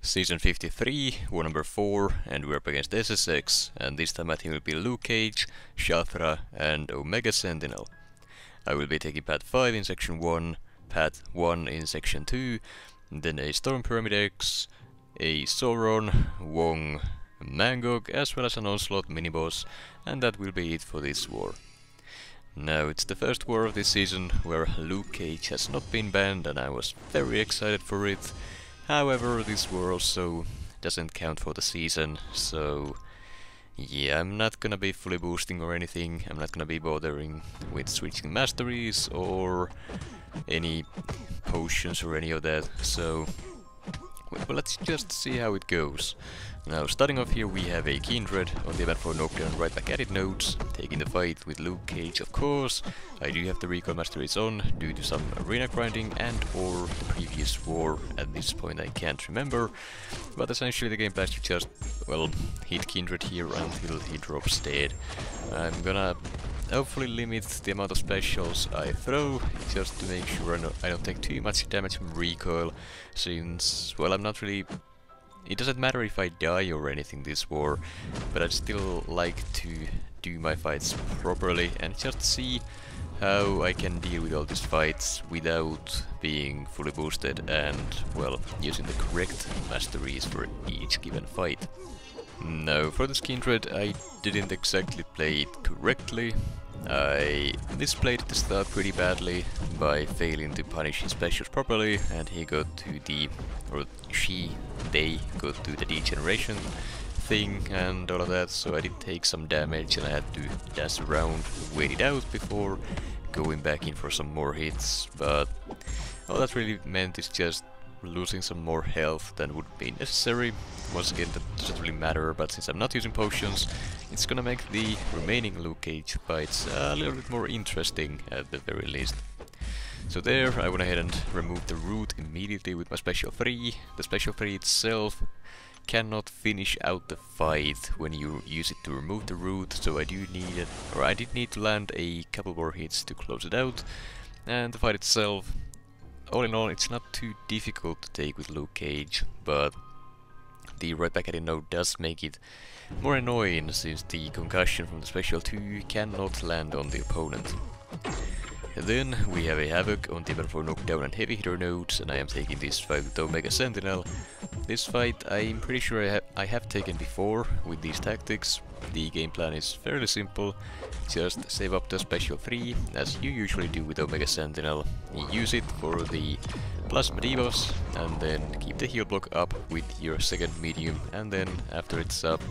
Season 53, War number 4, and we're up against SSx, and this time my team will be Luke Cage, Shathra, and Omega Sentinel. I will be taking Path 5 in Section 1, Path 1 in Section 2, then a Storm Pyramid X, a Sauron, Wong, Mangog, as well as an Onslaught mini-boss, and that will be it for this war. Now, it's the first war of this season where Luke Cage has not been banned, and I was very excited for it. However, this war also doesn't count for the season, so yeah, I'm not gonna be fully boosting or anything. I'm not gonna be bothering with switching masteries or any potions or any of that, so well, let's just see how it goes. Now, starting off here, we have a Kindred on the W04 knockdown right back at it nodes, taking the fight with Luke Cage, of course. I do have the recoil masteries on due to some arena grinding and or the previous war. At this point I can't remember, but essentially the game plan is to just, well, hit Kindred here until he drops dead. I'm gonna hopefully limit the amount of specials I throw, just to make sure I don't take too much damage from recoil, since, well, I'm not really... It doesn't matter if I die or anything this war, but I'd still like to do my fights properly and just see how I can deal with all these fights without being fully boosted and, well, using the correct masteries for each given fight. Now, for this Kindred, I didn't exactly play it correctly. I misplayed the start pretty badly by failing to punish his specials properly, and he got to the, or they got to the degeneration thing and all of that, so I did take some damage and I had to dance around, wait it out before going back in for some more hits, but all that really meant is just losing some more health than would be necessary. Once again, that doesn't really matter, but since I'm not using potions, it's gonna make the remaining Luke Cage fights a little bit more interesting at the very least. So there, I went ahead and removed the root immediately with my special 3. The special 3 itself cannot finish out the fight when you use it to remove the root, so I did need to land a couple more hits to close it out, and the fight itself, all in all, it's not too difficult to take with Luke Cage, but the right back at it node does make it more annoying, since the concussion from the special 2 cannot land on the opponent. And then we have a Havok on the W04 knockdown and heavy hitter nodes, and I am taking this fight with Omega Sentinel. This fight I'm pretty sure I have taken before with these tactics. The game plan is fairly simple. Just save up the special 3, as you usually do with Omega Sentinel. You use it for the plasma debuffs, and then keep the heal block up with your second medium, and then after it's up,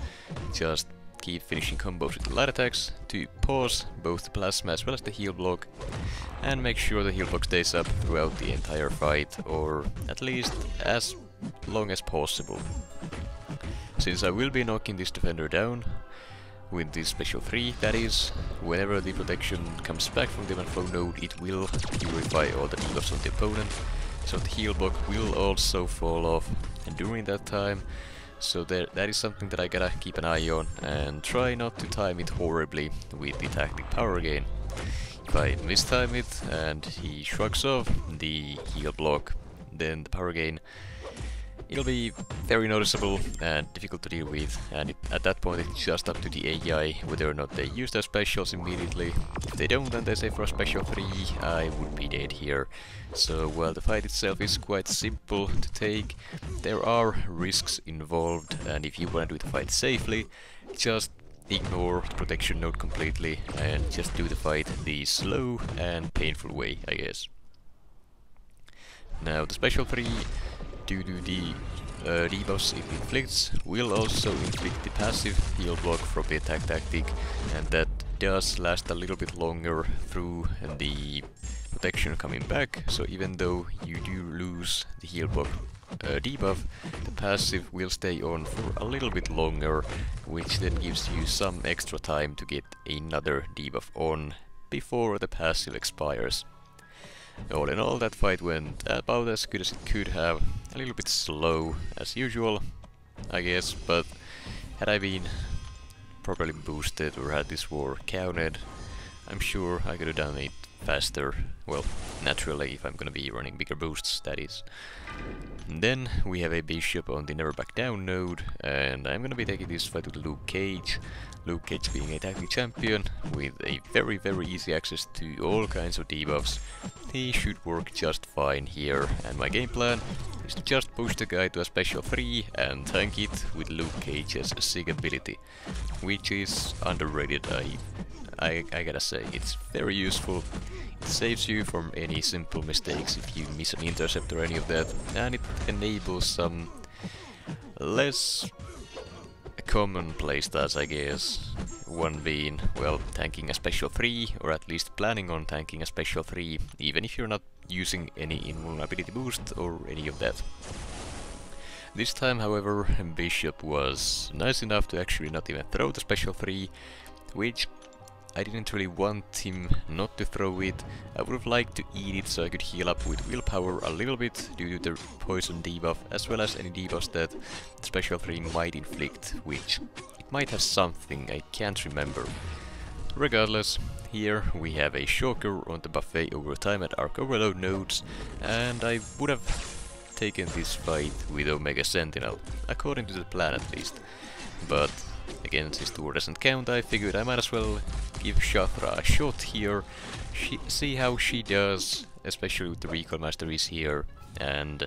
just keep finishing combos with the light attacks to pause both the plasma as well as the heal block, and make sure the heal block stays up throughout the entire fight, or at least as long as possible. Since I will be knocking this defender down with this special 3, that is, whenever the protection comes back from the W04 node, it will purify all the debuffs on the opponent, so the heal block will also fall off during that time. So that is something that I gotta keep an eye on, and try not to time it horribly with the tactic power gain. If I mistime it and he shrugs off the heal block, then the power gain, it'll be very noticeable and difficult to deal with, and at that point it's just up to the AI whether or not they use their specials immediately. If they don't, then they say for a special 3, I would be dead here. So, well, the fight itself is quite simple to take. There are risks involved, and if you want to do the fight safely, just ignore the protection node completely and just do the fight the slow and painful way, I guess. Now, the special 3, due to the debuffs it inflicts, will also inflict the passive heal block from the attack tactic, and that does last a little bit longer through the protection coming back, so even though you do lose the heal block debuff, the passive will stay on for a little bit longer, which then gives you some extra time to get another debuff on before the passive expires. All in all, that fight went about as good as it could have. A little bit slow, as usual, I guess, but had I been properly boosted or had this war counted, I'm sure I could have done it faster. Well, naturally, if I'm gonna be running bigger boosts, that is. And then we have a bishop on the Never Back Down node, and I'm gonna be taking this fight with Luke Cage. Luke Cage being a tactic champion with a very easy access to all kinds of debuffs. He should work just fine here, and my game plan is to just push the guy to a special 3 and tank it with Luke Cage's Sig ability, which is underrated. I gotta say, it's very useful. It saves you from any simple mistakes if you miss an intercept or any of that, and it enables some less common playstyles, I guess. One being, well, tanking a special 3, or at least planning on tanking a special 3, even if you're not using any invulnerability boost or any of that. This time, however, Bishop was nice enough to actually not even throw the special 3, which I didn't really want him not to throw it. I would have liked to eat it so I could heal up with willpower a little bit due to the poison debuff, as well as any debuffs that the special 3 might inflict, which it might have something, I can't remember. Regardless, here we have a Shocker on the buffet over time at Arc Overload nodes, and I would have taken this fight with Omega Sentinel, according to the plan at least. But again, since the war doesn't count, I figured I might as well give Shathra a shot here, see how she does, especially with the Recall Masteries here. And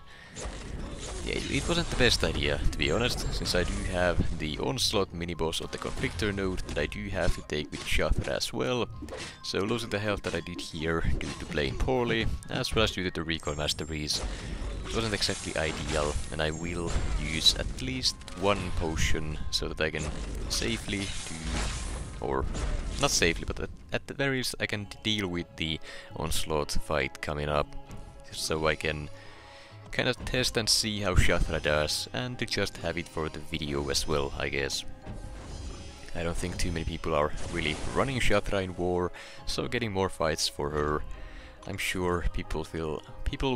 yeah, it wasn't the best idea, to be honest, since I do have the Onslaught mini-boss of the Conflictor node that I do have to take with Shathra as well. So losing the health that I did here due to playing poorly, as well as due to the Recall Masteries, it wasn't exactly ideal, and I will use at least one potion so that I can safely do, or not safely, but at the very least I can deal with the Onslaught fight coming up, so I can kind of test and see how Shathra does, and to just have it for the video as well, I guess. I don't think too many people are really running Shathra in war, so getting more fights for her, I'm sure people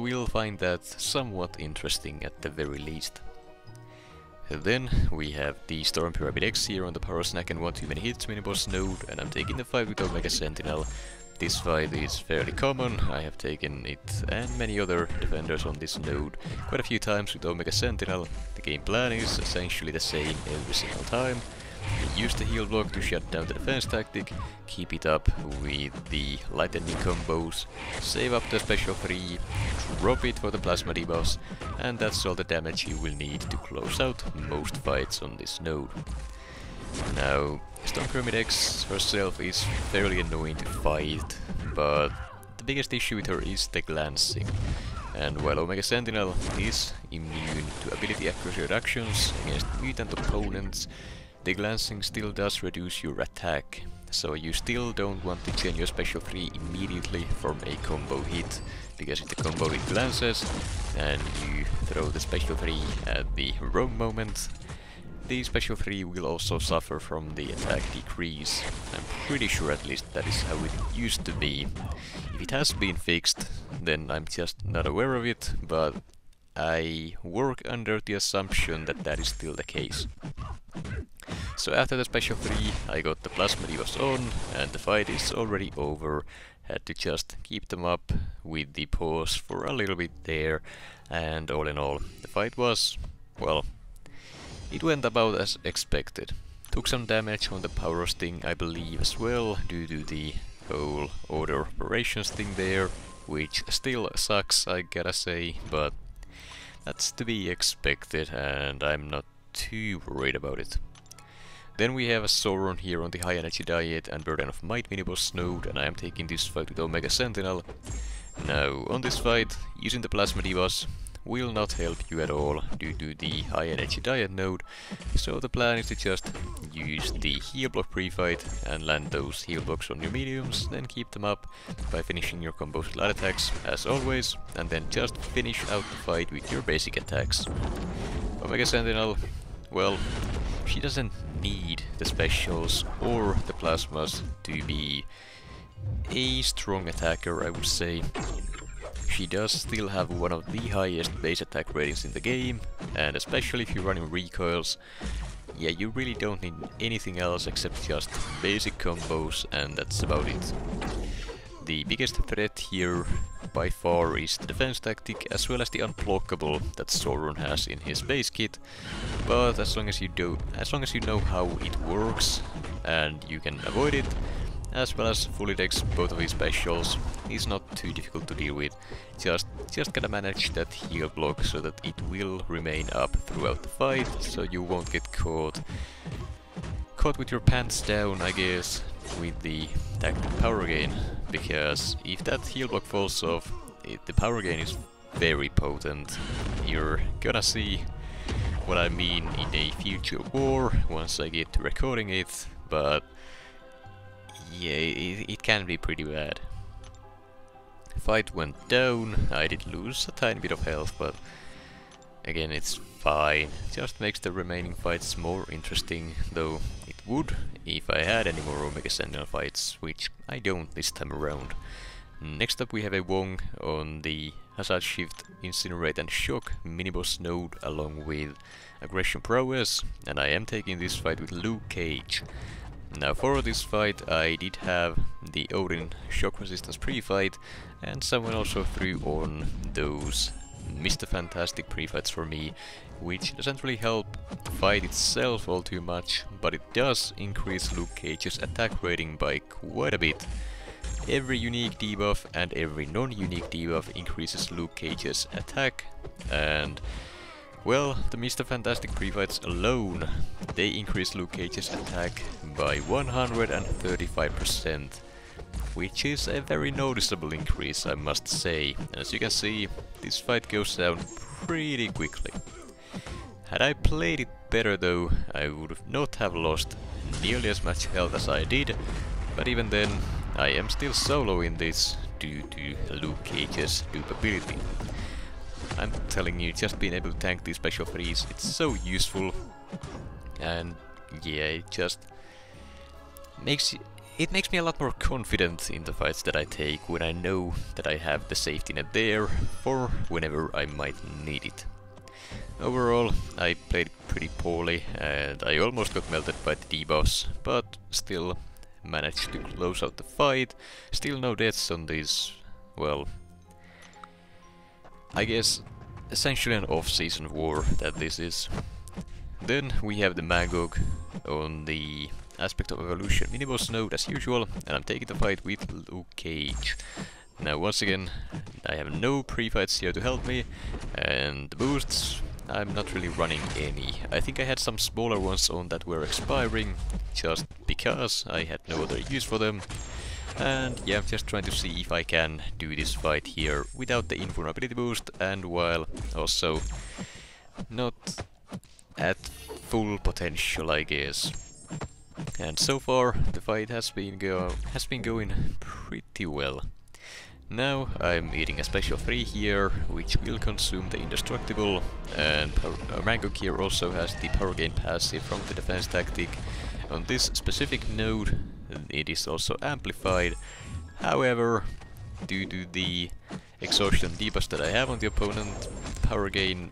will find that somewhat interesting at the very least. Then we have the Storm Pyramid X here on the Power Snack and 1 too many hits mini-boss node, and I'm taking the fight with Omega Sentinel. This fight is fairly common, I have taken it and many other defenders on this node quite a few times with Omega Sentinel. The game plan is essentially the same every single time. Use the heal block to shut down the defense tactic, keep it up with the light ending combos, save up the special 3, drop it for the plasma debuffs, and that's all the damage you will need to close out most fights on this node. Now, Storm Pyramid X herself is fairly annoying to fight, but the biggest issue with her is the glancing. And while Omega Sentinel is immune to ability accuracy reductions against mutant opponents, the glancing still does reduce your attack, so you still don't want to change your special 3 immediately from a combo hit, because if the combo hit glances and you throw the special 3 at the wrong moment, the special 3 will also suffer from the attack decrease. I'm pretty sure at least that is how it used to be. If it has been fixed, then I'm just not aware of it, but I work under the assumption that that is still the case. So after the special 3 I got the plasma debuffs on, and the fight is already over. Had to just keep them up with the pause for a little bit there, and all in all the fight was, well, it went about as expected. Took some damage on the power sting I believe as well, due to the whole order operations thing there, which still sucks I gotta say, but that's to be expected and I'm not too worried about it. Then we have a Sauron here on the high energy diet and Burden of Might mini-boss node, and I am taking this fight with Omega Sentinel. Now, on this fight, using the plasma debuffs will not help you at all due to the high energy diet node, so the plan is to just use the heal block pre-fight and land those heal blocks on your mediums, then keep them up by finishing your combos with light attacks as always, and then just finish out the fight with your basic attacks. Omega Sentinel, well, she doesn't need the specials or the plasmas to be a strong attacker, I would say. She does still have one of the highest base attack ratings in the game, and especially if you're running recoils, yeah, you really don't need anything else except just basic combos, and that's about it. the biggest threat here by far is the defense tactic as well as the unblockable that Sauron has in his base kit. But as long as you know how it works and you can avoid it, as well as fully decks both of his specials, it's not too difficult to deal with. Just gotta manage that heal block so that it will remain up throughout the fight, so you won't get caught with your pants down, I guess, with the tactic power gain. Because if that heal block falls off, the power gain is very potent. You're gonna see what I mean in a future war once I get to recording it, but yeah, it can be pretty bad. Fight went down, I did lose a tiny bit of health, but again it's fine. Just makes the remaining fights more interesting, though it would if I had any more Omega Sentinel fights, which I don't this time around. Next up we have a Wong on the Hazard Shift, Incinerate and Shock mini-boss node along with Aggression Prowess, and I am taking this fight with Luke Cage. Now for this fight I did have the Odin shock resistance pre-fight, and someone also threw on those Mr. Fantastic pre-fights for me, which doesn't really help the fight itself all too much, but it does increase Luke Cage's attack rating by quite a bit. Every unique debuff and every non-unique debuff increases Luke Cage's attack, and well, the Mr. Fantastic pre-fights alone, they increase Luke Cage's attack by 135%, which is a very noticeable increase, I must say. And as you can see, this fight goes down pretty quickly. Had I played it better though, I would not have lost nearly as much health as I did, but even then, I am still solo in this due to Luke Cage's dupability. I'm telling you, just being able to tank these special threes, it's so useful, and yeah, it just makes me a lot more confident in the fights that I take when I know that I have the safety net there for whenever I might need it. Overall, I played pretty poorly and I almost got melted by the debuffs, but still managed to close out the fight. Still no deaths on this, well, I guess essentially an off-season war that this is. Then we have the Mangog on the Aspect of Evolution mini-boss node as usual, and I'm taking the fight with Luke Cage. Now once again, I have no pre-fights here to help me, and the boosts, I'm not really running any. I think I had some smaller ones on that were expiring, just because I had no other use for them. And yeah, I'm just trying to see if I can do this fight here without the invulnerability boost, and while also not at full potential, I guess. And so far the fight has been going pretty well. Now I'm eating a special 3 here, which will consume the indestructible, and Mangog here also has the power gain passive from the defense tactic. On this specific node it is also amplified, however, due to the exhaustion debuffs that I have on the opponent, power gain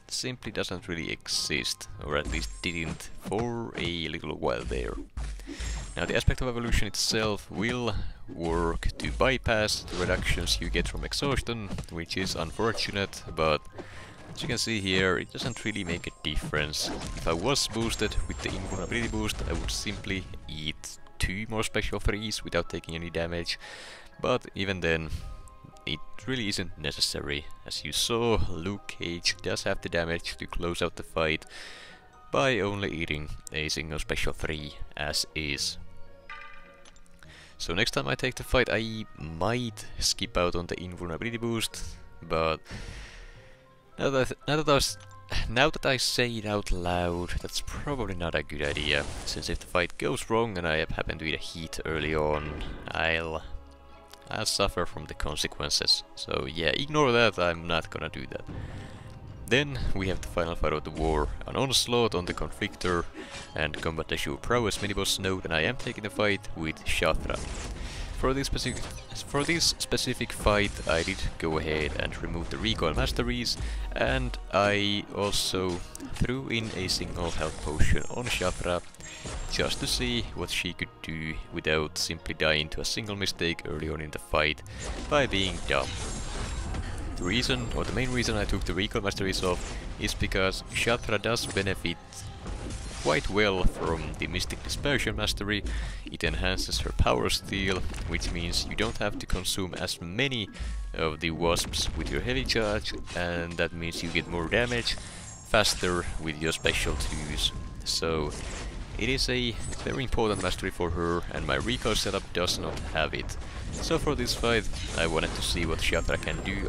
simply doesn't really exist, or at least didn't for a little while there. Now the Aspect of Evolution itself will work to bypass the reductions you get from exhaustion, which is unfortunate, but as you can see here, it doesn't really make a difference. If I was boosted with the invulnerability boost, I would simply eat 2 more special 3s without taking any damage, but even then, it really isn't necessary. As you saw, Luke Cage does have the damage to close out the fight by only eating a single special 3 as is. So next time I take the fight I might skip out on the invulnerability boost, but now that I say it out loud, that's probably not a good idea, since if the fight goes wrong and I happen to eat a heat early on, I'll suffer from the consequences. So yeah, ignore that, I'm not gonna do that. Then we have the final fight of the war, an Onslaught on the Conflictor and Combat Issue Prowess mini-boss node, and I am taking the fight with Shathra. For this specific fight, I did go ahead and remove the recoil masteries, and I also threw in a single health potion on Shathra, just to see what she could do without simply dying to a single mistake early on in the fight by being dumb. The reason, or the main reason I took the recoil masteries off, is because Shathra does benefit quite well from the Mystic Dispersion mastery. It enhances her power steal, which means you don't have to consume as many of the wasps with your heavy charge, and that means you get more damage faster with your special 2s. So it is a very important mastery for her, and my recoil setup does not have it. So for this fight I wanted to see what Shathra can do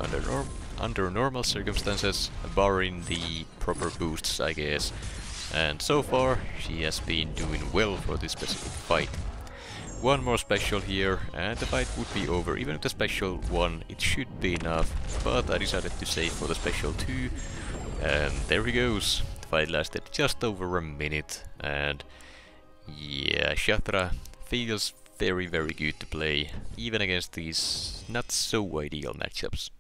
under normal circumstances, barring the proper boosts, I guess. And so far she has been doing well for this specific fight. One more special here and the fight would be over. Even with the special 1 it should be enough, but I decided to save for the special 2, and there he goes. The fight lasted just over a minute, and yeah, Shathra feels very good to play, even against these not so ideal matchups.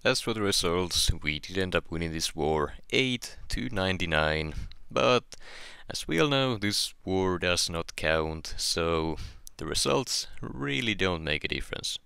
As for the results, we did end up winning this war 8-99. But, as we all know, this war does not count, so the results really don't make a difference.